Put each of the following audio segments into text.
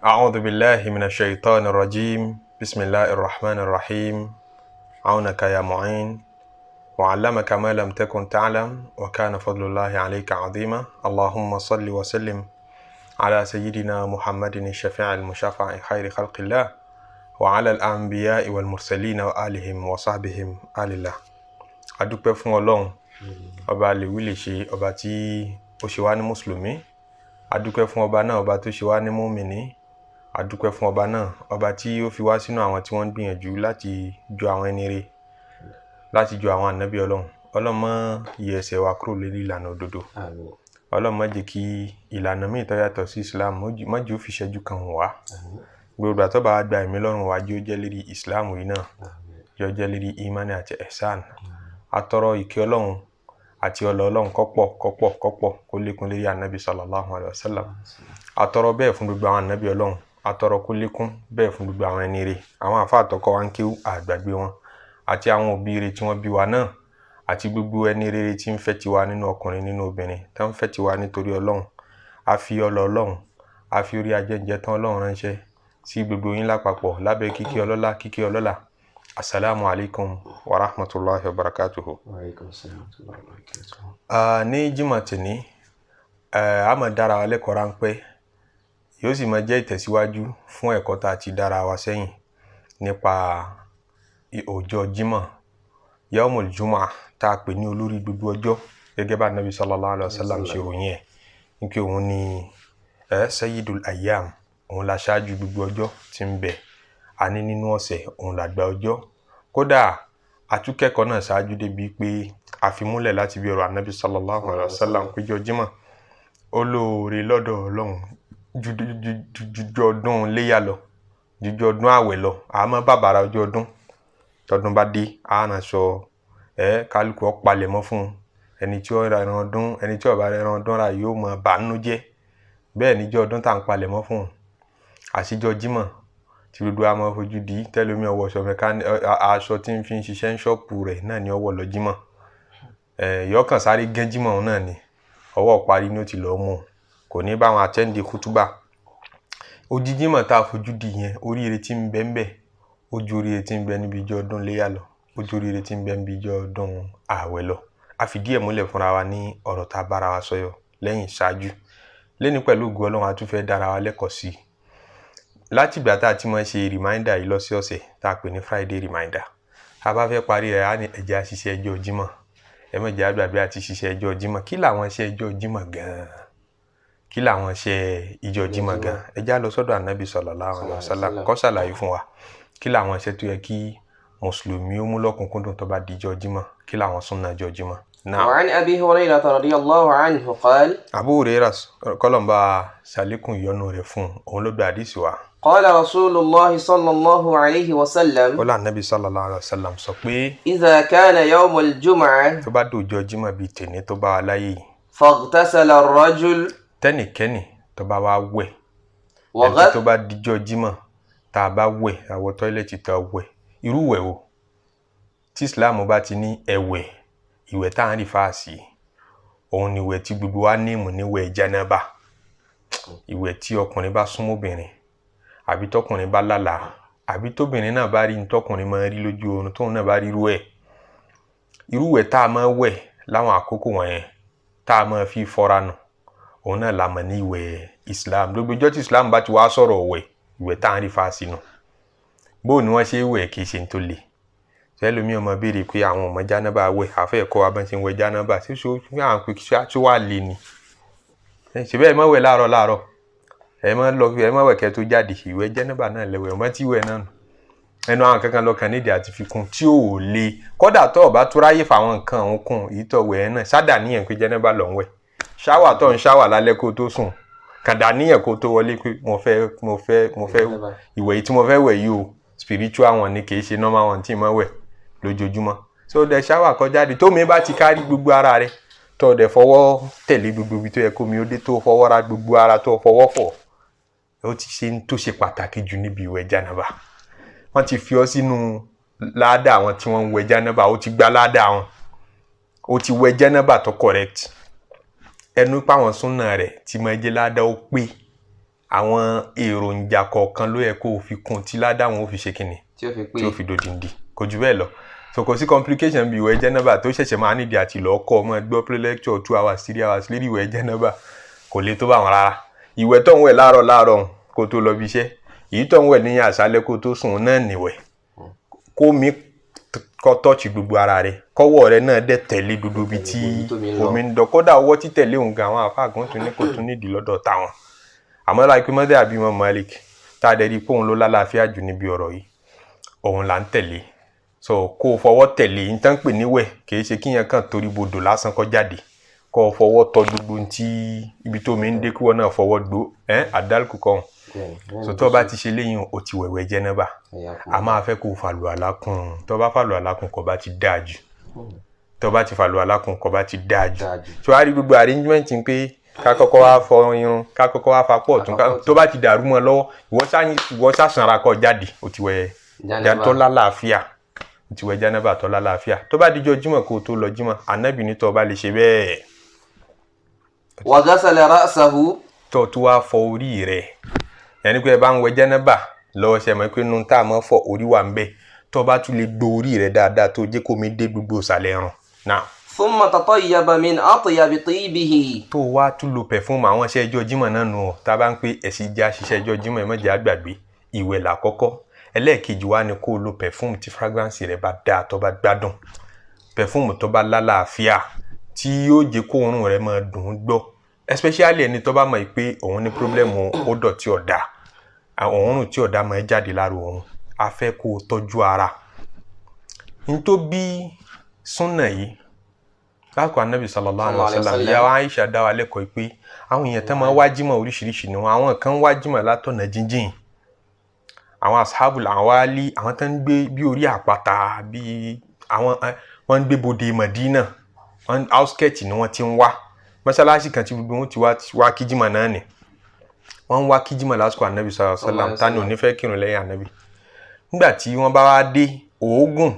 أعوذ بالله من الشيطان الرجيم بسم الله الرحمن الرحيم عونك يا معين وعلمك ما لم تكن تعلم وكان فضل الله عليك عظيما اللهم صل وسلم على سيدنا محمد الشفيع المشفع خير خلق الله وعلى الأنبياء والمرسلين وآلهم وصحبهم آل الله adúpẹ́ fún Ọlọ́run ọba lèwí lè ṣe ọba tí ó ṣe wá ní mùsùlùmí adúpẹ́ fún ọba náà ọba tó ṣe wá ní mùmínì adúpẹ́ fún ọba náà ọba tí ó fi wá sínú àwọn tí wọ́n ń gbìyànjú láti jọ àwọn ẹni rere láti jọ àwọn ànábì Ọlọ́run Ọlọ́run má yẹ ẹsẹ̀ wa kúrò lórí ìlànà òdodo Ọlọ́run má jẹ́ kí ìlànà míì tó yàtọ̀ sí Islam má jẹ́ ó fi ṣẹ́jú kan wá gbogbo àtọ́ bá gba ẹ̀mí lọ́rùn wa jẹ́ ó jẹ́ lérí Islam yìí náà jẹ́ ó jẹ́ lérí imani àti ihsan atọrọ ìkẹ́ Ọlọ́run àti Ọlọ́run kọ́pọ̀ kó lékún lérí ànábì sallallahu alaihi wasallam atọrọ bẹ́ẹ̀ fún gbogbo àwọn ànábì Ọlọ́run atọrọ kó lékún bẹ́ẹ̀ fún gbogbo àwọn ẹni rere àwọn àfáà tọ́kọ́ wa ń kéwú àgbàgbé wọn àti àwọn òbí rere tí wọ́n bí wa náà àti gbogbo ẹni rere tí ń fẹ́ tiwa nínú ọkùnrin nínú obìnrin tó ń fẹ́ tiwa nítorí Ọlọ́run a fi Ọlọ́run a fi orí ajẹ́njẹ́ tán Ọlọ́run ránṣẹ́ sí gbogbo yín lápapọ̀ lábẹ́ kíkí ọlọ́lá kíkí ọlọ́lá assalamu alaikum wa rahmatullahi wa barakatuhu. Wa alaikum assalam wa rahmatullahi. Ní jímọ̀ tèní a máa dára wa lẹ́kọ̀ọ́ ráńpẹ́ yóò sì máa jẹ́ ìtẹ̀síwájú fún ẹ̀kọ́ tá a ti dára wa sẹ́yìn nípa ọjọ́ jímọ̀ yaumul jumu'ah tá a pè ní olórí gbogbo ọjọ́ gẹ́gẹ́ bá Nabi sallallahu alaihi wasallam ṣe ròyìn ẹ̀ nípé òun ni sayyidul ayyam òun la ṣáájú gbogbo ọjọ́ tí ń bẹ a ní nínú ọ̀sẹ̀ òun làgbà ọjọ́ kódà àtúkẹ́kọ̀ọ́ náà ṣáájú débi pé àfimúlẹ̀ láti bí ọ̀rọ̀ Ànábì sallallahu alaihi wasallam péjọ jímọ̀ olóore lọ́dọ̀ Ọlọ́run ju ọdún léyà lọ ju ọdún àwẹ̀ lọ àmọ́ bàbàrà ọjọ́ ọdún tọdún bá dé àánà sọ kálukú ọ̀palẹ̀ mọ́ fún ẹni tí ó ra ẹran ọdún ẹni tí ó bá ra ẹran ọdún rà yóò mọ bàánú jẹ́ bẹ́ẹ̀ níjọ́ ọdún tá à ń palẹ̀ mọ́ fún àṣìjọ jímọ̀ tí gbogbo a máa fojú di tẹ́lómi ọwọ́ sọ aṣọ tí ń fi ń ṣiṣẹ́ ń ṣọ́ọ̀pù rẹ̀ náà ni ọwọ́ lọ jímọ̀ yọkàn sáré gẹ́ jímọ̀ náà ni ọwọ́ parí ní ó ti lọ́ọ́ mú kò ní bá wọn àtẹ́ǹdì kútúbà ojú jímọ̀ tá a fojú di yẹn oríire tí ń bẹ ń bẹ ojú oríire tí ń bẹ níbi ìjọ ọdún léyà lọ ojú oríire tí ń bẹ níbi ìjọ ọdún ààwẹ̀ lọ a fìdí ẹ̀ múlẹ̀ fúnra wa ní ọ̀rọ̀ tá a bára wa sọyọ lẹ́yìn ṣáájú lẹ́ni pẹ̀lú ògo Ọlọ́run a tún fẹ́ dára wa lẹ́kọ̀ọ́ sí i láti ìgbà tá a ti máa ṣe reminder yìí lọ́sọ̀ọ̀sẹ̀ tá a pè ní Friday reminder a bá fẹ́ parí rẹ̀ á ní ẹ̀jẹ̀ àṣìṣe ẹjọ́ jímọ̀ ẹ̀mẹ̀jẹ̀ àgbàgbé àti ṣiṣẹ́ ẹjọ́ jímọ̀ kí làwọn iṣẹ́ ẹjọ́ jímọ̀ gan-an kí làwọn iṣẹ́ ìjọ jímọ̀ gan-an ẹjẹ́ á lọ sọ́dọ̀ Ànábì sallallahu alaihi wasallam kó ṣàlàyé fún wa kí làwọn iṣẹ́ tó yẹ kí mùsùlùmí ó mú lọ́kùnkúndùn tó bá di ìjọ jímọ̀ kí làwọn súnnà ìjọ jímọ̀. وعن أبي هريرة رضي الله عنه قال Abu Hurairah kọ́lọ̀mbà ṣàlékún ìyọ́nú rẹ̀ fún òun ló gba àdísì wa. قال رسول الله صلى الله عليه وسلم Ọlá Ànábì sallallahu alaihi wasallam sọ pé إذا كان يوم الجمعة tó bá dòjọ́ jímọ̀ bíi tèní tó bá wà láyé yìí فاغتسل الرجل tẹ́nìkẹ́nì tó bá wá wẹ̀ ẹni tó bá dijọ́ jímọ̀ tá a bá wẹ̀ àwọ̀ tọ́ílẹ̀tì tó wẹ̀ irú wẹ̀ o tí Islam bá ti ní ẹ̀wẹ̀ ìwẹ̀ tá à ń rí fáàsì òun ni ìwẹ̀ tí gbogbo wa ní ìmù níwẹ̀ jánábà ìwẹ̀ tí ọkùnrin bá súnmọ́ obìnrin àbí tọkùnrin bá lálàá àbí tóbìnrin náà bá rí ní tọkùnrin máa rí lójú oorun tóun náà bá rí irú wẹ̀ tá a máa wẹ̀ láwọn àkókò wọ̀nyẹn tá a máa fi fọ́ra nù òun náà la mọ̀ ní ìwẹ̀ Islam gbogbo ìjọ́ tí Islam bá ti wá sọ̀rọ̀ wẹ̀ ìwẹ̀ tá à ń rí fáàsì nù bóò ni wọ́n ṣe wẹ̀ kì í ṣe ń tó le sẹ́lómi ọmọ béèrè pé àwọn ọmọ jánábà wẹ̀ àfẹ́ ẹ̀kọ́ wa bá ń ṣe wẹ̀ jánábà tí àwọn pé tí wàá lè ní ṣùgbọ́n ẹ má wẹ̀ láàárọ̀ ẹ má wẹ̀ kẹ́ tó jáde ìwẹ̀ jánábà náà lẹ́wẹ̀ ọmọ tí wẹ̀ náà nù ẹnu àwọn kankan lọ́kàn nídìí àti fikún tí ò le kódà tó ọba tó ráyè fáwọn nǹkan òun kùn èyí tó wẹ̀ ẹ́ náà ṣáda níyẹn pé jánábà lọ́ ń wẹ̀ ṣáwà tó ń ṣáwà lálẹ́ kó tó sùn kàdà níyẹn kó tó wọlé pé mo fẹ́ ìwẹ̀ yìí tí mo fẹ́ wẹ̀ yìí o spiritual wọn ni kì í ṣe normal wọn tí mo wẹ̀ lójoojúmọ́ so dẹ̀ ṣáwà kọjáde tó mi bá ti kárí gbogbo ara rẹ̀ tó dẹ̀ fọwọ́ tẹ̀lé gbogbo ibi tó yẹ kó mi ó dé tó fọwọ́ ra gbogbo ara tó fọwọ́ fọ̀ ó ti ṣe tó ṣe pàtàkì jù níbi ìwẹ̀ jánábà wọ́n ti fi ọ́ sínú ládà àwọn tí wọ́n ń wẹ̀ jánábà ó ti gbá ládà wọn ó ti wẹ̀ jánábà tó correct ẹnu páwọn súnà rẹ̀ tí máa jẹ́ ládà ó pé àwọn èròjà kọ̀ọ̀kan ló yẹ kó o fi kún tí ládàwọn ó fi ṣe kíni tí ó fi dòdìndì kò jù bẹ́ẹ̀ lọ so kò sí complication bí ìwẹ̀ jẹ́nàbà tó ṣẹ̀ṣẹ̀ máa nídìí àti lọ́ọ́ kọ́ ọmọ ẹgbẹ́ play lecture 2 hours 3 hours lérí ìwẹ̀ jẹ́nàbà kò lè tó bá wọn rárá ìwẹ̀ tó ń wẹ̀ láàárọ̀ kó tó lọ bí iṣẹ́ èyí tó ń wẹ̀ ní àṣálẹ́ kó tó sùn náà nìwẹ̀ kó mi kọ́ tọ́ọ̀chì gbogbo ara rẹ̀ kọ́wọ́ rẹ̀ náà dẹ̀ tẹ̀lé gbogbo ibi tí omi ń dọ̀ kódà ọwọ́ títẹ̀lé òun gan àwọn àfáàgùn tún ní kò tún nídìí lọ́dọ̀ táwọn àmọ́ láìpẹ́ mọ́tẹ́ àbí mọ́ Malik tá a dẹ̀ rí i pé òun ló lálàáfíà jù níbi ọ̀rọ̀ yìí òun là ń tẹ̀lé so kó o fọwọ́ tẹ̀lé ní tán pè níwẹ̀ kìí ṣe kíyàn kan torí bodò lásán kó jáde kó o fọwọ́ tọ gbogbo tí ibi tó mi ń dé kí wọ́n náà fọwọ́ gbó àdálùkù kan so tó bá ti ṣe léyìn o ti wẹ̀wẹ̀ jẹ́nàbà a máa fẹ́ kó o fàlù àlákùn tó bá fàlù àlákùn kó bá ti dáa jù tó bá ti fàlù àlákùn kó bá ti dáa jù so a rí gbogbo arrangement pé ká kọ́kọ́ wá fọ irun ká kọ́kọ́ wá fapọ̀ tó bá ti dàrú mọ́ lọ́wọ́ ìwọ ṣàṣàrà kó jáde o ti wẹ̀ tó lálàáfíà o ti wẹ̀ jẹ́nàbà tó lálàáfíà tó bá dijọ́ jímọ̀ kó o tó lọ jímọ̀ Ànábì ní tó bá lè ṣe bẹ́ẹ̀. wa ghasala ra'sahu. tó wá fọ orí rẹ̀ yẹnni pé ẹ bá ń wẹ̀ jẹ́nàbà lọ́wọ́ ṣe mọ̀ pé nínú tá a mọ̀ fọ orí wà ń bẹ̀ tó bá tún lè gbó orí rẹ̀ dáadáa tó jẹ́ kó mi dé gbogbo ìsàlẹ̀ ẹ̀rùn náà. thumma tatayyaba min atyabi tayyibihi. tó wá tún lo pẹ̀fúmù àwọn iṣẹ́ ẹjọ́ jímọ̀ náà nù ọ́ tá a bá ń pè ẹ̀sìn já ṣiṣẹ́ ẹjọ́ jímọ̀ ẹ̀ mọ̀jẹ̀ àgbàgbé ìwẹ̀ làkọ́kọ́ ẹlẹ́ẹ̀kejì wá ni kó o lo pẹ̀fúmù tí fragrance rẹ̀ bá dáa tó bá gbádùn pẹ̀fúmù tó bá lálàáfíà tí yóò jẹ́ kó òórùn rẹ̀ máa dùn ún gbọ́ especially ẹni tó bá mọ̀ pé òun ní pírọ́blẹ́mù odò tí ọ̀dà òórùn tí ọ̀dà máa jáde lára òun a fẹ́ kó o tọ́jú ara nítorí súnà yìí lákòó Ànábì sallallahu alaihi wasallam ìyá Aisha dá wa lẹ́kọ̀ọ́ pé àwọn èèyàn tán máa wá jímọ̀ oríṣiríṣi ni wọn àwọn kan wá jímọ̀ látọ̀nà jíjìn àwọn ashabul awali àwọn tán ń gbé bí orí àpáta bí àwọn wọ́n ń gbé bodè Madina outskirt ni wọ́n ti ń wá mọ́sálásí kan tí gbogbo wọn ti wá kíjímọ̀ náà ni wọ́n ń wá kíjímọ̀ lásìkò Ànábì sallallahu alaihi wasallam tani ò ní fẹ́ kírun lẹ́yìn Ànábì nígbà tí wọ́n bá wá dé òógùn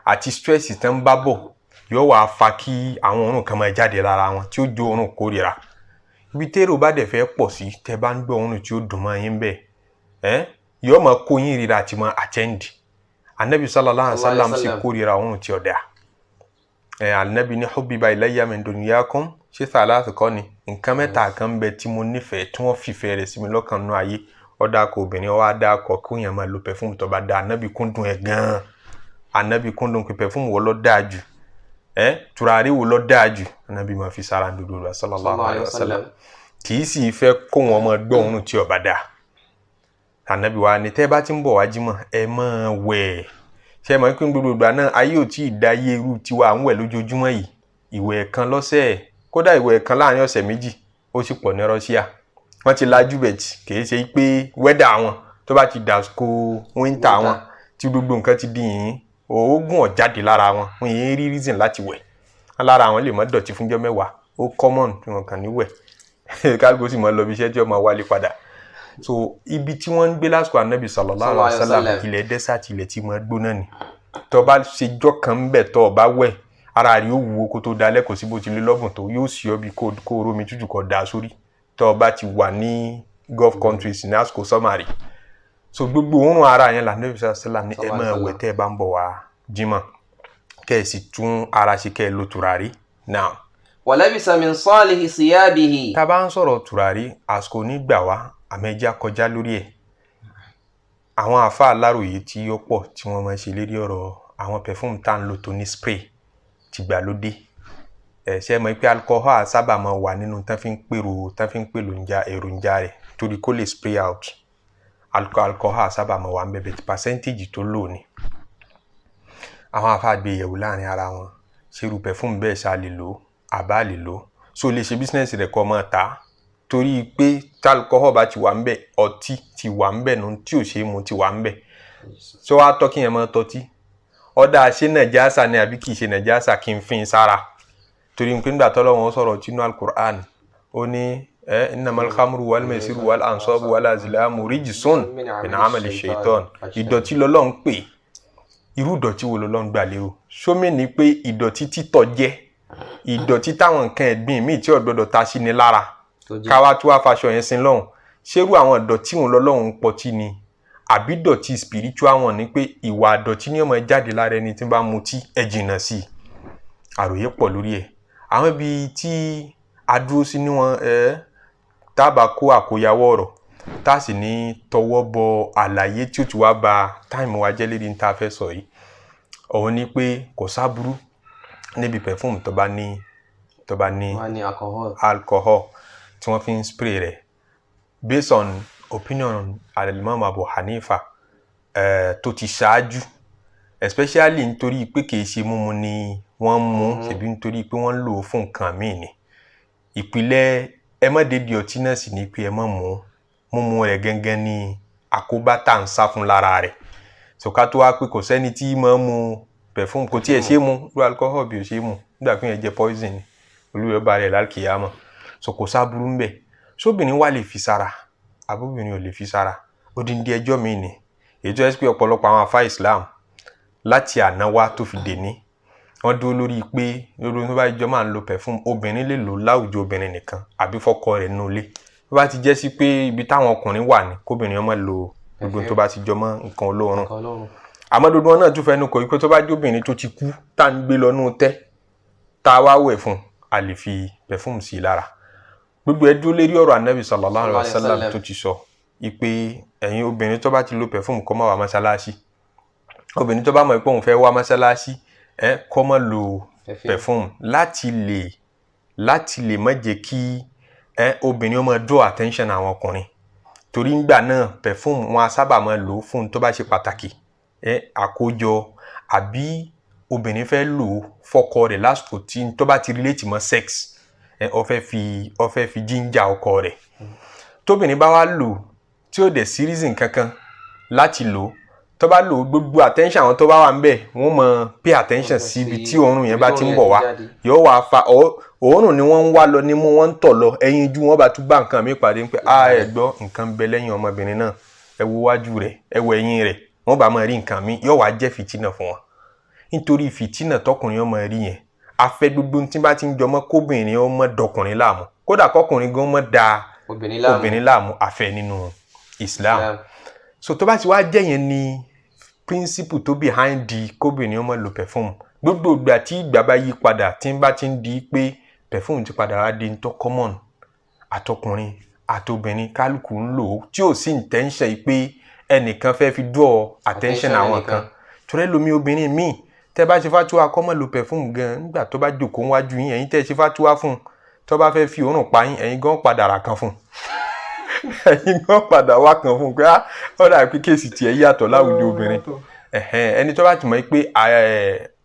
àti stress tán bá bọ̀ yóò wá fa kí àwọn òórùn kan máa jáde lára wọn tí ó jó òórùn kórìíra ibi tẹ́rò bá dẹ̀ fẹ́ pọ̀ sí tẹ́ bá ń gbọ́ òórùn tí ó dùn mọ́ yín bẹ́ẹ̀ yóò máa kó yín ríra àti máa attend Ànábì sallallahu alaihi wasallam sì kórìíra òórùn tí ó dáa Ànábì ní hubbiba ilayya min dunyakum ṣé sàlátù kọ́ ni nǹkan mẹ́ta kan bẹ tí mo nífẹ̀ẹ́ tí wọ́n fìfẹ́ rẹ̀ sí mi lọ́kàn nú ayé ọ̀dà kò obìnrin ọwọ́ adá kọ kí òyìn máa lo pẹ̀fúmù tó bá dáa Ànábì kúndùn ẹ̀ gan-an Ànábì kúndùn pé pẹ̀fúmù wọ́ ló dáa jù tùràrí wo ló dáa jù Ànábì máa fi sára dúdú rẹ̀ sallallahu alaihi wasallam kì í sì fẹ́ kó wọn máa gbọ́ òórùn tí ó bá dáa Ànábì wa ni tẹ́ bá ti ń bọ̀ wá jímọ̀ ẹ máa wẹ̀ ṣe mọ̀ pé gbogbo ìgbà náà ayé ò tí ì dá ayé irú tiwa à ń wẹ̀ lójoojúmọ́ yìí ìwẹ̀ kan lọ́sẹ̀ kódà ìwẹ̀ kan láàrin ọ̀sẹ̀ méjì ó sì pọ̀ ní Russia wọ́n ti lajú bẹ̀tì kìí ṣe pé wẹ́dà wọn tó bá ti dàsíkò wíńtà wọn tí gbogbo nǹkan ti di yìnyín òógùn ọ̀jáde lára wọn wọn yìí rí reason láti wẹ̀ lára àwọn lè mọ́ dọ̀tí fúnjọ́ mẹ́wàá ó common tí wọn kàn ní wẹ̀ kálukú sì mọ́ lọ bí iṣẹ́ tí wọ́n máa wálé padà so ibi tí wọ́n ń gbé lásìkò Ànábì sallallahu alaihi wasallam ilẹ̀ desert ilẹ̀ tí wọ́n gbóná ni tó bá ṣèjọ́ kan ń bẹ̀ tó bá wẹ̀ ara rí ó wúwo kó tó dalẹ̀ kò sí bó ti lé lọ́gùn tó yóò sì ọ́ bí kó rómi tútù kó da sórí tó bá ti wà ní Gulf countries ní àsìkò sọ́màrì so gbogbo òórùn ara yẹn l'Ànábì sallallahu alaihi wasallam ní ẹ máa wẹ̀ tẹ́ ẹ bá ń bọ̀ wá jímọ̀ kẹ́ ẹ sì tún ara ṣe kẹ́ ẹ lo tùràrí náà. wa labisa min salihi siyabihi. tá a bá ń sọ̀rọ̀ tùràrí àsìkò nígbà wá àmẹ́jà kọjá lórí ẹ̀ àwọn àfáà Aláròyé tí ó pọ̀ tí wọ́n máa ṣe lérí ọ̀rọ̀ àwọn perfume tá à ń lò tó ní spray tìgbàlódé ṣe mọ̀ pé alcohol sábà máa wà nínú tán fi ń pèrò èròjà rẹ̀ torí kó lè spray out alcohol sábà máa wà ń bẹ̀bẹ̀ tí percentage tó lò ní àwọn àfáà gbé yẹ̀wò láàrin ara wọn ṣerú perfume bẹ́ẹ̀ ṣá lè lò àbá lè lò so lè ṣe business rẹ̀ kọ́ máa ta torí pé tí alcohol bá ti wà ń bẹ̀ ọtí ti wà ń bẹ̀ nù tí ò ṣe é mu ti wà ń bẹ̀ so wá tọ́ kí yẹn máa tọ́tí ọ̀dà ṣe nàjásà ni àbí kìí ṣe nàjásà kí n fin sára torí pé nígbà tọ́lọ́ wọn sọ̀rọ̀ tínú al-Qur'an ó ní innamal khamru wal maisiru wal ansabu wal azlamu rijsun min amali shaitan ìdọ̀tí lọ́lọ́run pè irú ìdọ̀tí wo lọ́lọ́run gbà lérò sómi ni pé ìdọ̀tí títọ̀ jẹ́ ìdọ̀tí táwọn nǹkan ẹ̀gbìn míì tí ò gbọdọ̀ ta sí ni lára káwá tó wá faṣọ yẹn sin lọ́hùn ṣerú àwọn ìdọ̀tí wọn lọ́lọ́run pọtí ni àbí dọ̀tí spiritual wọn ni pé ìwà àdọ̀tí ni ó máa jáde lára ẹni tí bá mutí ẹ jìnnà sí àròyé pọ̀ lórí ẹ̀ àwọn ibi tí a dúró sí níwọ̀n tábà kó àkóyawọ́ ọ̀rọ̀ tá a sì ní tọwọ́ bọ àlàyé tí ó ti wá ba táìmù wa jẹ́ lédi ní tá a fẹ́ sọ yìí òun ni pé kò sáburú níbi perfume tó bá ní alcohol tí wọ́n fi ń spray rẹ̀ based on opinion al-Imam Abu Hanifa tó ti ṣáájú especially nítorí pé kìí ṣe mímu ni wọ́n mú ṣebí nítorí pé wọ́n lò ó fún nǹkan míì ni ìpìlẹ̀ ẹ má dédé ọtí náà sì ni pé ẹ má mú mímu rẹ̀ gangan ní àkóbá tá à ń sá fún lára rẹ̀ so ká tó wá pé kò sẹ́ni tí máa mu perfume kò tiẹ̀ ṣe é mu irú alcohol bí ó ṣe é mu nígbà pé yẹn jẹ́ poison ni olúwẹ̀ bá rẹ̀ lálkìyámà so kò sáburú ń bẹ̀ sóbìnrin wà lè fi sára àbóbìnrin ò lè fi sára odindi ẹjọ́ mi ni ètò ẹ̀ pé ọ̀pọ̀lọpọ̀ àwọn àfáà Islam láti àná wá tó fi dèní wọ́n dúró lórí pé lórí tó bá jọ máa ń lo perfume obìnrin lè lò láwùjọ obìnrin nìkan àbí fọ́kọ rẹ̀ nínú ilé tó bá ti jẹ́ sí pé ibi táwọn ọkùnrin wà ní kóbìnrin ọmọ lo gbogbo tó bá ti jọ mọ́ nǹkan olóòórùn àmọ́ gbogbo wọn náà tún fẹ́nu kọ pé tó bá jẹ́ obìnrin tó ti kú tá à ń gbé lọ nú tẹ́ tá a wá wẹ̀ fún a lè fi perfume sí i lára gbogbo ẹ dúró lérí ọ̀rọ̀ Ànábì sallallahu alaihi wasallam tó ti sọ ìpè ẹ̀yin obìnrin tó bá ti lo perfume kó má wá mọ́sálásí obìnrin tó bá mọ̀ pé òun fẹ́ wá mọ́sálásí kó má lo perfume láti lè má jẹ́ kí obìnrin ó máa draw attention àwọn ọkùnrin torí ńgbà náà perfume wọn a sábà máa lò fún tó bá ṣe pàtàkì àkójọ àbí obìnrin fẹ́ lò fọ́kọ rẹ̀ lásìkò tí tó bá ti relate mọ́ sex ó fẹ́ fi jíńjà ọkọ rẹ̀ tóbìnrin bá wá lò tí ó dẹ̀ sí reason kankan láti lò tó bá lò gbogbo attention àwọn tó bá wà ńbẹ̀ wọ́n máa pay attention sí ibi tí òórùn yẹn bá ti ń bọ̀ wá yóò wá fa òórùn ni wọ́n ń wá lọ ní mú wọ́n ń tọ̀ lọ ẹyin ojú wọn bá tún bá nǹkan mi pàdé pé ẹ gbọ́ nǹkan ń bẹ lẹ́yìn ọmọbìnrin náà ẹ wo wájú rẹ̀ ẹ wo ẹ̀yìn rẹ̀ wọ́n bá máa rí nǹkan mi yóò wá jẹ́ fìtínà fún wọn nítorí fìtínà tọkùnrin ọmọ rí yẹn afẹ́ gbogbo tí bá ti ń jọmọ́ kóbìnrin ọmọ dọkùnrin láàmú kódà kọkùnrin gan mọ́ da obìnrin láàmú afẹ́ nínú Islam so tó bá ti wá jẹ́ yẹn ni principle tó behind the kóbìnrin ọmọ lo perfume gbogbo ìgbà tí ìgbà bá yí padà tí ń bá ti ń di pé perfume ti padà wá di ntọ́ common àtọkùnrin àtobìnrin kálukú ń lò ó tí ò sí intention pé ẹnìkan fẹ́ fi draw attention àwọn kan torí lómi obìnrin míì tẹ́ bá ṣe fatuwa kọ́ mọ́ lo perfume gan nígbà tó bá jókòó wájú yín ẹ̀yin tẹ́ ṣe fatuwa fún tó bá fẹ́ fi òórùn pa yín ẹ̀yin gan padà rà kan fún ẹ̀yin gan padà wá kan fún pé ọ̀dà pé kéèsì tiẹ̀ yàtọ̀ láwùjọ obìnrin ẹni tó bá ti mọ̀ pé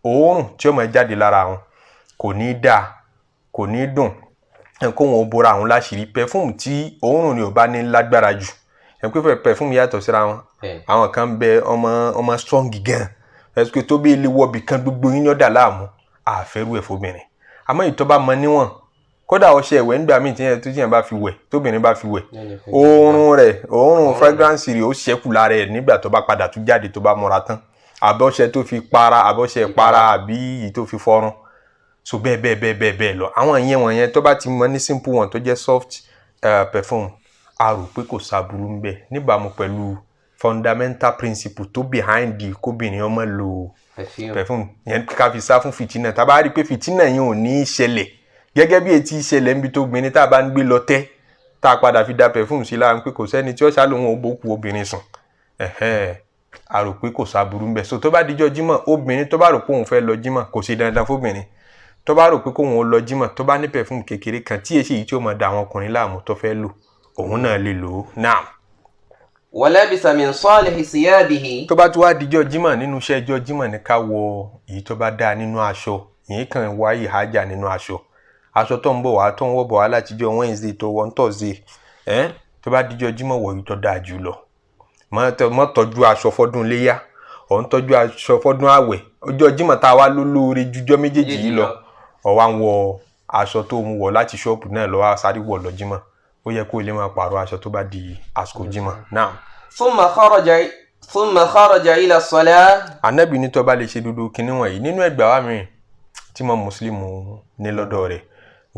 òórùn tí ó máa jáde lára wọn kò ní dáa kò ní dùn kó wọn ó bora àwọn láṣìírí perfume tí òórùn ni ò bá ní lágbára jù ẹ̀ pé perfume yàtọ̀ síra wọn àwọn kan bẹ ọmọ strong gan ẹsùn tó bí ilé wọ́ọ̀bì kan gbogbo yín yọ̀dà láàmú àfẹ́rù ẹ̀ fóbìnrin àmọ́ ìtọ́ bá mọ níwọ̀n kódà ọṣẹ ìwẹ̀ nígbà míì tíyẹn bá fi wẹ̀ tóbìnrin bá fi wẹ̀ òórùn fragrance rẹ̀ ó ṣẹ́kù lára ẹ̀ nígbà tó bá padà tún jáde tó bá mọ́ra tán àbọ̀ṣẹ tó fi para àbọ̀ṣẹ para àbí yìí tó fi fọ́rán so bẹ́ẹ̀ lọ àwọn ìyẹn wọ̀nyẹn tó bá ti mọ ní simple one tó jẹ́ soft perfume a rò pé kò sábúrú ń bẹ níbàámu pẹ̀lú fundamental principle tó behind the kóbìnrin ọmọ lo perfume yẹn ká fi sá fún fìtínà tá a bá rí i pé fìtínà yẹn ò ní í ṣẹlẹ̀ gẹ́gẹ́ bí etí ìṣẹ̀lẹ̀ níbi tó gbin ní tá a bá ń gbé lọ tẹ́ tá a padà fi da perfume sí lára pé kò sẹ́ni tí ó ṣàlùwọ̀n ó bókù obìnrin sùn a rò pé kò sábúrú ń bẹ so tó bá dijọ́ jímọ̀ obìnrin tó bá rò pé òun fẹ́ lọ jímọ̀ kò sí dandan fóbìnrin tó bá rò pé kóun ó lọ jímọ̀ tó bá ní perfume kékeré kan tí èsì yìí tí ó máa da àwọn ọkùnrin láàmú tó fẹ́ lò òun náà lè lò ó náà. ولبس من صالح ثيابه. tó bá tún wá dijọ́ jímọ̀ nínú iṣẹ́ ìjọ́ jímọ̀ ní ká wọ èyí tó bá dáa nínú aṣọ ìyẹn kan wá ìhájà nínú aṣọ tó ń bọ̀ wá tó ń wọ̀ bọ̀ wá látijọ́ Wednesday tó wọ́n Thursday tó bá dijọ́ jímọ̀ wọ̀ èyí tó dáa jù lọ mọ́ tọ́jú aṣọ fọ́dún léyà ọ̀ ń tọ́jú aṣọ fọ́dún àwẹ̀ ọjọ́ jímọ̀ tá a wá lólóore jújọ́ méjèèjì yìí lọ ọ̀ wá ń wọ aṣọ tó ń wọ̀ láti ṣọ́ọ̀bù náà lọ wá sáré wọ̀ lọ jímọ̀ ó yẹ kó lè máa pààrọ̀ aṣọ tó bá di àsìkò jímọ̀ náà. ثم خرج إلى الصلاة. Ànábì ní tó bá lè ṣe dúdú kinní wọ̀nyí nínú ẹgbàá wa mìíràn tí mo Mùsùlùmù ní lọ́dọ̀ rẹ̀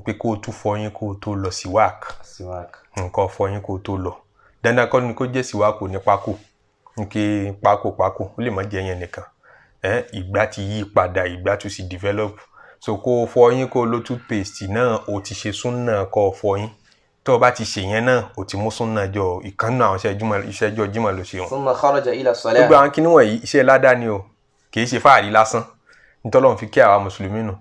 pé kó o tún fọyín kó o tó lọ síwák nǹkan fọyín kó o tó lọ dandan kọ́ ni kó jẹ́ síwákò ní pákó nke pákó ó lè má jẹ́ yẹn nìkan ìgbà ti yí padà ìgbà tún sì develop so kó fọyín kó lo toothpaste náà o ti ṣe súnà kó fọyín tó o bá ti ṣe yẹn náà o ti mú súnà jọ ìkànnì àwọn ìṣẹ́jọ́ jímọ̀ ló ṣe wọn. ثم خرج إلى الصلاة. gbogbo àwọn kinní wọ̀nyí iṣẹ́ ládàá ni o kì í ṣe fáàrí lásán nítọ́lọ́run fi kí àwa mùsùlùmí nù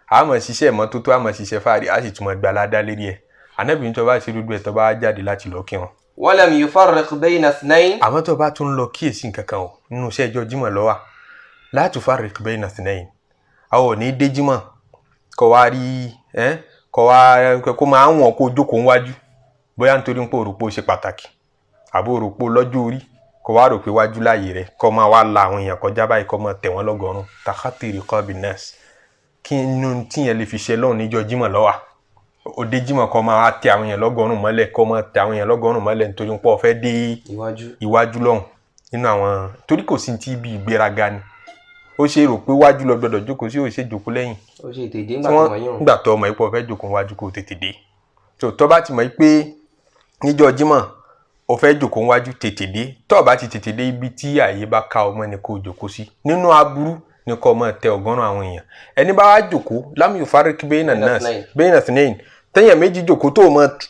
a máa ṣiṣẹ́ ìmọ́tótó a máa ṣiṣẹ́ fáàrí a sì tún máa gba ládàá lérí ẹ̀ Ànábì ní tó bá ṣe dúdú ẹ̀ tó bá jáde láti lọ kírun. ولم يفرق بين اثنين. àmọ́ tó bá tún lọ kíyèsí nǹkan kan o nínú iṣẹ́ ìjọ jímọ̀ lọ́wọ́ la tufarriq bayna ithnayn àwọn ò ní dé jímọ̀ kó wá rí kó máa wọ̀n kó jókòó níwájú bóyá nítorí pé òrùpó ṣe pàtàkì àbó òrùpó lọ́jọ́ orí kó wá rò pé wájú láàyè rẹ̀ kó máa wá la àwọn èèyàn kọjá báyìí kó máa tẹ̀ wọ́n lọ́gọ́rùn takhatiri qabin nas kí inú tíyẹn lè fi ṣe lọ́hùn níjọ́ jímọ̀ lọ́wọ́ òde jímọ̀ kó máa wá tẹ àwọn èèyàn lọ́gọ́rùn mọ́lẹ̀ kó máa tẹ àwọn èèyàn lọ́gọ́rùn mọ́lẹ̀ nítorí pé ó fẹ́ dé iwájú lọ́hùn nínú àwọn torí kò sí ti bí ìgbéraga ni ó ṣe rò pé wájú lọ gbọ́dọ̀ jókòó sí ó ṣe jókòó lẹ́yìn ó ṣe tètè nígbà tó mọ̀ ipò fẹ́ jókòó wájú kó tètè dé tó bá ti mọ̀ pé níjọ́ jímọ̀ ó fẹ́ jókòó wájú tètè dé tó bá ti tètè dé ibi tí àyè bá ká ọmọ ni kó jókòó sí nínú aburú ni kó máa tẹ ọgọ́rùn àwọn èèyàn ẹni bá wá jókòó lam yufarriq bayna nas bayna ithnayn tẹ́yàn méjì jókòó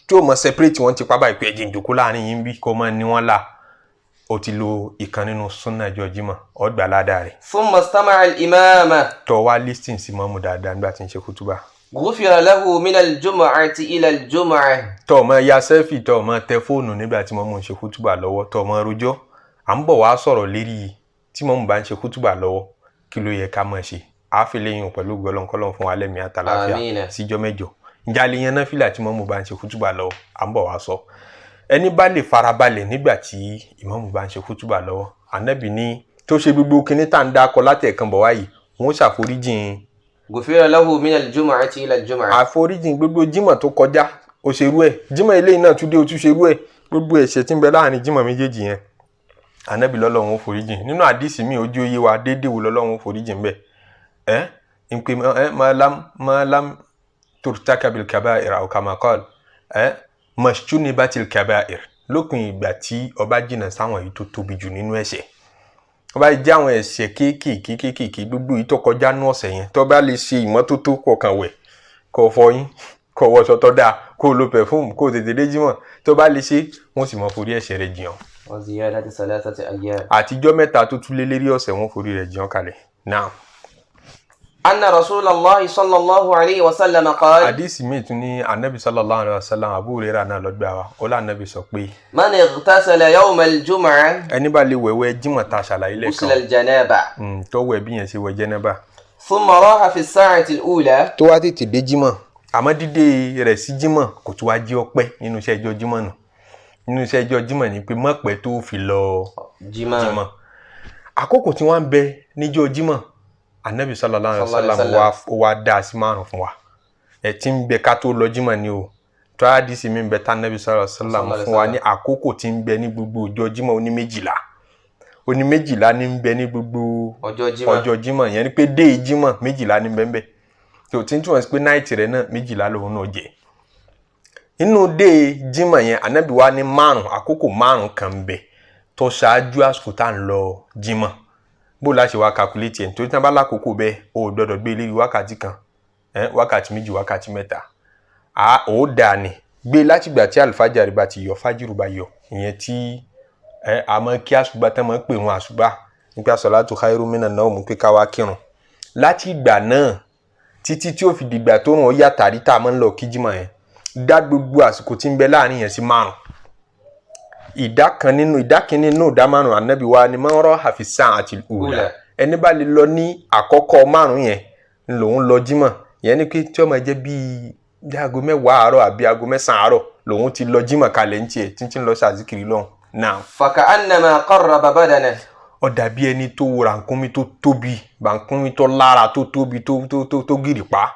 tó mọ̀ separate wọn ti pa báyìí pé ẹ̀jẹ̀ jókòó láàrin yín bí kó máa ní wọn là ó ti lo ìkan nínú súnà ìjọ jímọ̀ ó gbà ládàá rẹ̀. ثم استمع الإمام. tó wá lísìn sí mọ́mù dáadáa nígbà tí ń ṣe kútúbà. غفر له من الجمعة إلى الجمعة. tó mọ ya sẹ́fì tó mọ tẹ fóònù nígbà tí mọ́mù ń ṣe kútúbà lọ́wọ́ tó mọ rojọ́ à ń bọ̀ wá sọ̀rọ̀ lérí tí mọ́mù bá ń ṣe kútúbà lọ́wọ́ kí ló yẹ ká máa ṣe àáfi lẹ́yìn pẹ̀lú gbọ́lọ́nkọ́lọ́n fún wa lẹ́mí àtàláfíà síjọ́ mẹ́jọ ǹjẹ́ alẹ́ yẹn náà fìlà tí mọ́mù bá ń ṣe kútúbà lọ́wọ́ à ń bọ̀ wá sọ ẹni bá lè farabalẹ̀ nígbà tí ìmáàmù bá ń ṣe kútúbà lọ́wọ́ Ànábì ní tó ṣe gbogbo kinní tá à ń dákọ látẹ̀ẹ̀kan bọ̀ wáyìí wọ́n ṣàforíjìn. غفر له من الجمعة إلى الجمعة. àforíjìn gbogbo jímọ̀ tó kọjá ó ṣerú ẹ̀ jímọ̀ eléyìí náà tún dé ó tún ṣerú ẹ̀ gbogbo ẹ̀ṣẹ̀ tí ń bẹ láàrin jímọ̀ méjèèjì yẹn Ànábì lọ́lọ́run ó foríjìn nínú àdìsí mi ojú oyé wa déédéé wo lọ́lọ́run ó foríjìn bẹ́ẹ̀ ń pè malam turtakabil kaba'ir aw kama qala mashjunibatil kaba'ir lópin ìgbà tí ó bá jìnnà sáwọn èyí tó tóbi jù nínú ẹ̀ṣẹ̀ ó bá jẹ́ àwọn ẹ̀ṣẹ̀ kéékèèké gbogbo èyí tó kọjá nú ọ̀sẹ̀ yẹn tó bá lè ṣe ìmọ́tótó kọ̀ọ̀kan wẹ̀ kó fọyín kó wọṣọ tó dáa kó lo perfume kó tètè dé jímọ̀ tó bá lè ṣe wọ́n sì mọ forí ẹ̀ṣẹ̀ rẹ̀ jiyàn. وزيادة 3 أيام. àtijọ́ mẹ́ta tó tún lé lérí ọ̀sẹ̀ wọ́n forí rẹ̀ jiyàn kalẹ̀ náà. أن رسول الله صلى الله عليه وسلم قال. àdìsí mi tún ní Ànábì sallallahu alaihi wasallam Abu Hurairah náà lọ́gbà wa ó lá Ànábì sọ pé. من اغتسل يوم الجمعة. ẹni bá lè wẹ̀wẹ̀ jímọ̀ ta ṣàlàyé lẹ́ẹ̀kan. غسل الجنابة. tó wẹ̀ bí yẹn ṣe wẹ̀ jẹ́nẹ́bà. ثم راح في الساعة الأولى. tó wá tètè dé jímọ̀ àmọ́ dídé rẹ̀ sí jímọ̀ kò tó wá jí ọpẹ́ nínú iṣẹ́ ìjọ jímọ̀ nù nínú iṣẹ́ ìjọ jímọ̀ ni pé mọ̀pẹ́ tó fi lọ jímọ̀ àkókò tí wọ́n ń bẹ níjọ́ jímọ̀ Ànábì sallallahu alaihi wasallam wá dá sí márùn fún wa ẹ tí ń bẹ ká tó lọ jímọ̀ ni o tó a dì sí mi ń bẹ tá Ànábì sallallahu alaihi wasallam fún wa ní àkókò tí ń bẹ ní gbogbo ọjọ́ jímọ̀ oní méjìlá ní ń bẹ ní gbogbo ọjọ́ jímọ̀ yẹn ni pé dé jímọ̀ méjìlá ní bẹ́ẹ̀ bẹ́ẹ̀ tó tí ń túmọ̀ sí pé náìtì rẹ̀ náà méjìlá lòun náà jẹ́ inú dé jímọ̀ yẹn Ànábì wa ní àkókò márùn kan bẹ tó ṣáájú àsìkò tá à ń lọ jímọ̀ bó la ṣe wá calculate ẹ̀ tó tí wọ́n bá lákòókò bẹ́ẹ̀ o gbọ́dọ̀ gbé lérí wákàtí kan wákàtí méjì wákàtí mẹ́ta ó dà ní gbé láti ìgbà tí àlùfájàrí bá ti yọ fájìrù bá yọ ìyẹn tí àmọ́ kí àṣùbà tán mọ́ pè wọn àṣùbà nípa salatu khairu minan nawm pé ká wá kírun láti ìgbà náà títí tí ó fi dìgbà tó rùn ó yà tàrí tá a máa ń lọ kí jímọ̀ yẹn dá gbogbo àsìkò tí ń bẹ láàrin yẹn sí márùn ìdá kìíní nínú ìdá márùn Ànábì wa ni man raha fi sa'atil ula ẹni bá lè lọ ní àkọ́kọ́ márùn yẹn lòun lọ jímọ̀ yẹn ni pé tí ó máa jẹ́ bíi aago 10 àárọ̀ àbí aago 9 àárọ̀ lòun ti lọ jímọ̀ kalẹ̀ ń tiẹ̀ tí ń lọ ṣàzíkiri lọ́hùn náà. فكأنما قرب بدنه. ó dàbí ẹni tó rànkúnmí tó tóbi rànkúnmí tó lára tó tóbi tó gìrì pa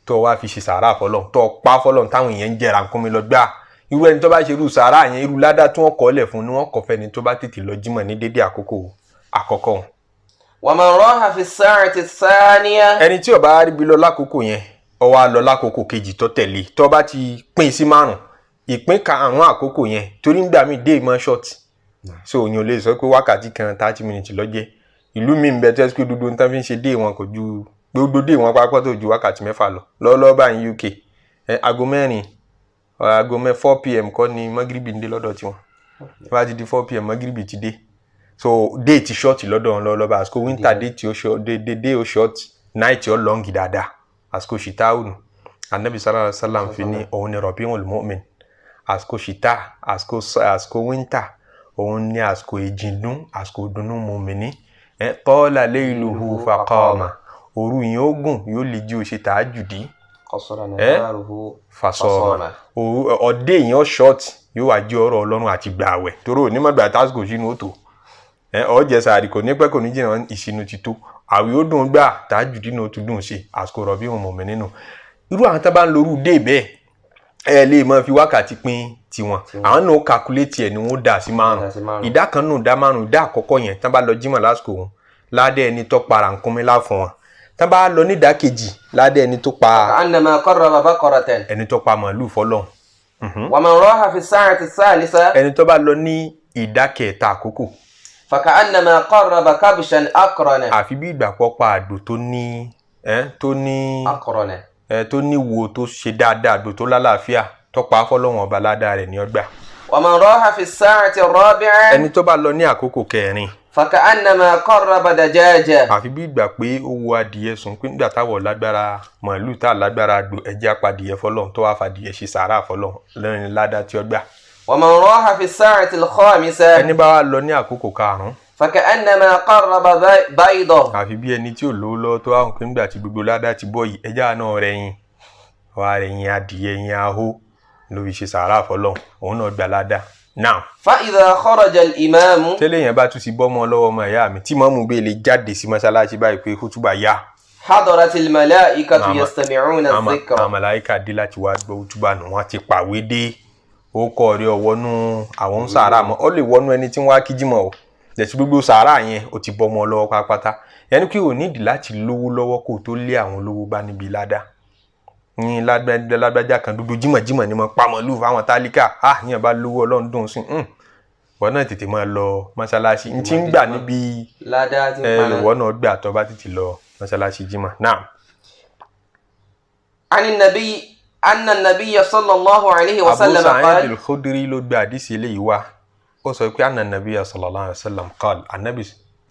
tó wá fi ṣe sàárà fọlọ́n tó pa fọlọ́n táwọn èèyàn ń jẹ rànkúnmí lọ gbà irú ẹni tó bá ṣe irú sàárà yẹn irú ládá tí wọ́n kọ́ lẹ̀ fún ni wọ́n kọ́ fẹ́ni tó bá tètè lọ jímọ̀ ní dédé àkókò àkọ́kọ́. ومن راح في الساعة الثانية. ẹni tí ó bá rí bí lọ lákòókò yẹn ó wá lọ lákòókò kejì tó tẹ̀lé tó bá ti pín sí márùn ìpín karùn-ún àkókò yẹn torí nígbà míì day máa short so òyìn ò lè sọ pé wákàtí kan 30 minutes lọ́jẹ́ ìlú mi ń bẹ tó ẹ́ pé dúdú nǹkan fi ń ṣe day wọn kò ju gbogbo day wọn pápá tó ju wákàtí 6 lọ lọ́wọ́lọ́wọ́ báyìí UK aago 4 PM kọ́ ni magribi ń dé lọ́dọ̀ tiwọn bá ti di 4 PM magribi ti dé so day ti short lọ́dọ̀ wọn lọ́wọ́ bá àsìkò winter day ti ó short day ó short night ó long dáadáa àsìkò ṣìtáwùnù anabi sallallahu alaihi wasallam fi ní òun ni Rabiul Mu'min àsìkò ṣìtá àsìkò winter òun ni àsìkò ìjìndún àsìkò ìdùnnú mùmíní tala layluhu faqama òru yẹn ó gùn yóò lè jí o ṣe tahajjudi fasoma ọdẹ yẹn ó short yóò wá jí ọ̀rọ̀ Ọlọ́run àti gbààwẹ̀ torí onímọ̀gbà tásìkò sínú ó tó ọjẹ sàárì kò ní pẹ́ kò ní jìnnà ìṣínú ti tó àwẹ̀ ó dùn gbà tahajjudi náà ó tún dùn ṣe àsìkò Rabiul Mu'min nínú irú àwọn tá bá ń lorú dé bẹ́ẹ̀ ẹ lè máa fi wákàtí pín tiwọn àwọn náà calculate ẹ ni wọn dà sí márùn ìdá kan nù dá márùn ìdá àkọ́kọ́ yẹn tán bá lọ jímọ̀ lásìkò wọn ládé ẹni tó pa ràkúnmí láfún wọn tán bá lọ ní ìdá kejì ládé ẹni tó pa ẹni tó pa màálù fọ́lọ́run. wa man raha fi sa'ati thalitha ẹni tó bá lọ ní ìdá kẹta àkókò. faka'annama qarraba kabshan aqrana. àfi bí ìgbà pọ̀ pa àgbò tó ní wo tó ṣe dáadáa àgbò tó lálàáfíà tó pa fọ́lọ́run ọba ládàá rẹ̀ ní ọgbà. wa man raha fi sa'ati rabi'a. ẹni tó bá lọ ní àkókò kẹrin. faka'annama qarraba dajaja. àfi bí ìgbà pé ó wo adìyẹ sùn pé nígbà táwọ̀ lágbára màálù tá lágbára àgbò ẹjẹ́ apàdìyẹ fọ́lọ́run tó wá fàdìyẹ ṣe sàárà fọ́lọ́run lẹ́rìn ládàá tí ọgbà. wa man raha fi sa'ati al-khamisah. ẹni bá wá lọ ní àkókò karùn-ún. faka'annama qarraba bayda. àfi bí ẹni tí ò lówó lọ́wọ́ tó àwọn pé nígbà tí gbogbo ládàá ti bọ́ yìí ẹjẹ́ náà rẹ̀ yín wá rẹ̀ yín adìyẹ yín ahó ló fi ṣe sàárà fọ́lọ́run òun náà gbà ládàá. now fa idha kharaja al-imamu. tẹ́lẹ̀ yẹn bá tún ti bọ́mọ lọ́wọ́ ọmọ ìyá mi tí mọ́mú bẹ́ẹ̀ lè jáde sí mọ́ṣáláṣí báyìí pé kútúbà yá. hadaratil malaikatu yastami'una adh-dhikra. àwọn màláíkà dé láti wá gbọ́ kútúbà nù wọ́n ti pàwé dé ó kọ́ ọ̀rẹ́ ọ̀wọ́nú àwọn sàárà mọ́ ó lè wọnú ẹni tí wọ́n á kí jímọ̀ o lẹ́sí gbogbo sàárà yẹn ó ti bọ́mọ lọ́wọ́ pátápátá yẹn kí o nídìí láti lówó lọ́wọ́ kó tó lé àwọn olówó bá níbi ládàá ní lágbájá kan dúdú jímọ̀jímọ̀ ni mo pa màálù fáwọn tálíkà yẹn bá lówó Ọlọ́run dùn sí wọn náà tètè máa lọ mọ́ṣáláṣí n ti ń gbà níbi ìwọ náà gbà tó bá tètè lọ mọ́ṣáláṣí jímọ̀ náà. anna nabiyya sallallahu alayhi wa sallam qala. Abu Sa'id al-Khudri ló gbé àdìsí eléyìí wá ó sọ pé anna nabiyya sallallahu alayhi wa sallam qala anabi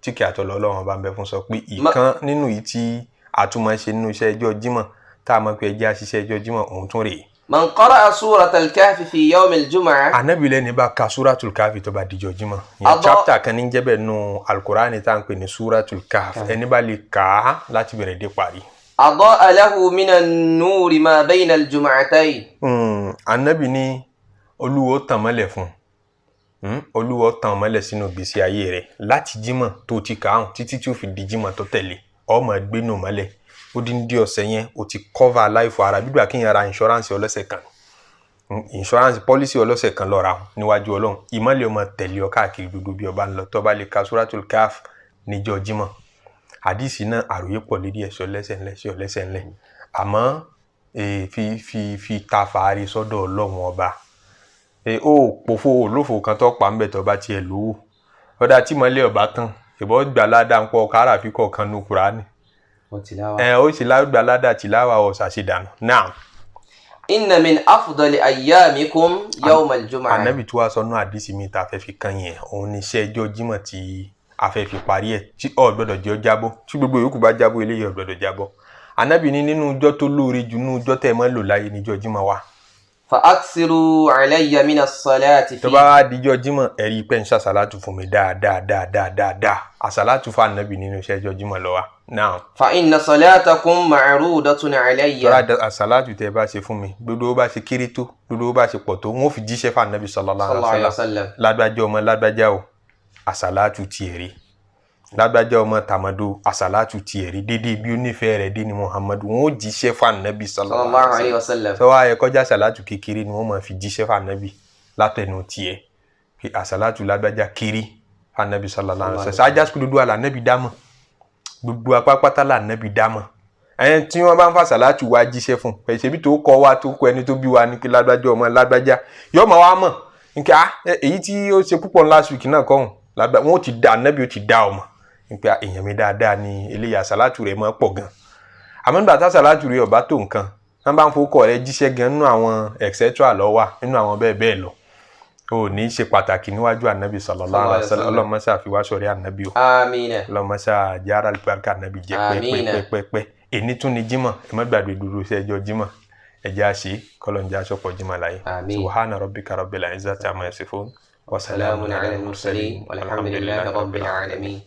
tí kí àtọ̀lọ́ Ọlọ́run bá ń bẹ fún sọ pé ìkan nínú yìí tí àtúmọ̀ ṣe nínú iṣẹ́ ẹjọ́ jímọ̀ tá a mọ̀ pé ẹjẹ́ àṣìṣe ẹjọ́ jímọ̀ òun tún rèé. man qara'a suratal kahfi fi yawm al-jum'ah. anabi lẹ́ni bá ka suratul kahfi tó bá dijọ́ jímọ̀ yẹn chapter kan ní jẹ́bẹ̀ nù alukur'ani tá à ń pè ní suratul kahfi ẹni bá lè kà á láti bẹ̀rẹ̀ dé parí. ada'a lahu minan nuri ma bayna al-jum'atayn. anabi ní olúwo tàn mọ́lẹ̀ fún olúwo tàn mọ́lẹ̀ sínú gbèsè ayé rẹ̀ láti jímọ̀ tó ti kà á títí tí ó fi di jímọ̀ tó tẹ̀lé ọmọ gbénu mọ́lẹ̀ ó dín dí ọ̀sẹ̀ yẹn ó ti cover life ara bíbí àkínyàn ra insurance ọlọ́sẹ̀ kan insurance policy ọlọ́sẹ̀ kan lọ́ra níwájú Ọlọ́run ìmọ̀lẹ̀ ọmọ tẹ̀lé ọ káàkiri gbogbo bí ọba ń lọ tó bá lè ka suratul Kahf níjọ́ jímọ̀ àdìsí náà àròyé pọ̀ lédi ẹ̀ṣọ́ lẹ́sẹ̀ ńlẹ̀ àmọ́ fi ta fàárí sọ́dọ̀ Ọlọ́run ọba ó pòfo olófò kan tó pa ń bẹ̀ tó bá tiẹ̀ lówó ọ̀dà tí mọ̀lẹ́ ọba tán ìbọn gbà ládàá ń pọ̀ kára fi kọ̀ọ̀kan ní Kùránì ó sì lágbà ládàá tìláwà ọ̀sà sí dànù náà. inna min afdali ayyamikum yawm al-jum'ah. Ànábì tí wàá sọnù àdìsí mi tá a fẹ́ fi kan yẹn òun ní iṣẹ́ ẹjọ́ jímọ̀ tí a fẹ́ fi parí ẹ̀ tí ọ̀ gbọ́dọ̀ jẹ́ ọ jábọ́ tí gbogbo yòókù bá jábọ́ eléyìí ọ̀ gbọ́dọ̀ jábọ́. Ànábì ní nínú ọjọ́ tó lóore jù nínú ọjọ́ tẹ́ ẹ máa lò láyé níjọ́ jímọ̀ wa. fa aksiru alayya min as-salati fi. tó bá wá díjọ́ jímọ̀ ẹ̀rí pẹ́ ń ṣàṣàlátù fún mi dáadáa àṣàlátù fún Ànábì nínú iṣẹ́ ẹjọ́ jímọ̀ lọ wa. Now, fa inna salatakum ma'rudatun alayya. tọ́lá àṣàlátù tẹ́ bá ṣe fún mi gbogbo bá ṣe kéré tó gbogbo bá ṣe pọ̀ tó wọ́n fi jíṣẹ́ fún Ànábì sallallahu alaihi wasallam lágbájá ọmọ lágbájá o àṣàlátù tiẹ̀ rí lágbájá ọmọ tàmádó àṣàlátù tiẹ̀ rí dédé bí ó nífẹ̀ẹ́ rẹ̀ dé ní Muhammadu wọ́n jíṣẹ́ fún Ànábì sallallahu alaihi wasallam tó wá yẹ kọjá àṣàlátù kékeré ni wọ́n máa fi jíṣẹ́ fún Ànábì látẹnu tiẹ̀ pé àṣàlátù lágbájá kéré fún Ànábì sallallahu alaihi wasallam ajá sùkúlù dúwà lànàbì dámọ̀ gbogbo apápátá lànàbì dámọ̀ ẹ̀yẹn tí wọ́n bá ń fa sàlátù wá jíṣẹ́ fún pé ṣebí tó kọ́ wa tó kọ́ ẹni tó bí wa ní kí lágbájá ọmọ lágbájá yóò máa wá mọ̀ nípa èyí tí ó ṣe púpọ̀ last week náà kọ́hùn wọn ó ti dá ànábì ó ti dá ọmọ nípa èèyàn mi dáadáa ni eléyà sàlátù rẹ̀ máa pọ̀ gan àmọ́ nígbà tá sàlátù rẹ̀ ọ̀bá tó nǹkan wọ́n bá ń fowókọ̀ rẹ̀ jíṣẹ́ gan nínú àwọn etc lọ́wọ́ nínú àwọn bẹ́ẹ̀ lọ ó ní í ṣe pàtàkì níwájú ànábì sallallahu alaihi wasallam ọlọ́mọ sáà fi wá sọ̀rí ànábì o àmín ọlọ́mọ sáà jára àlùbáríkà ànábì jẹ́ pẹ́pẹ́pẹ́pẹ́ èní tún ni jímọ̀ ẹ má gbàgbé dúró sí ẹjọ́ jímọ̀ ẹjẹ́ àṣì kọ́lọ́njẹ́ aṣọ́pọ̀ jímọ̀ láyé subhana rabbika rabbil izzati amma yasifun wa salamun ala al-mursalin walhamdulillahi rabbil alamin.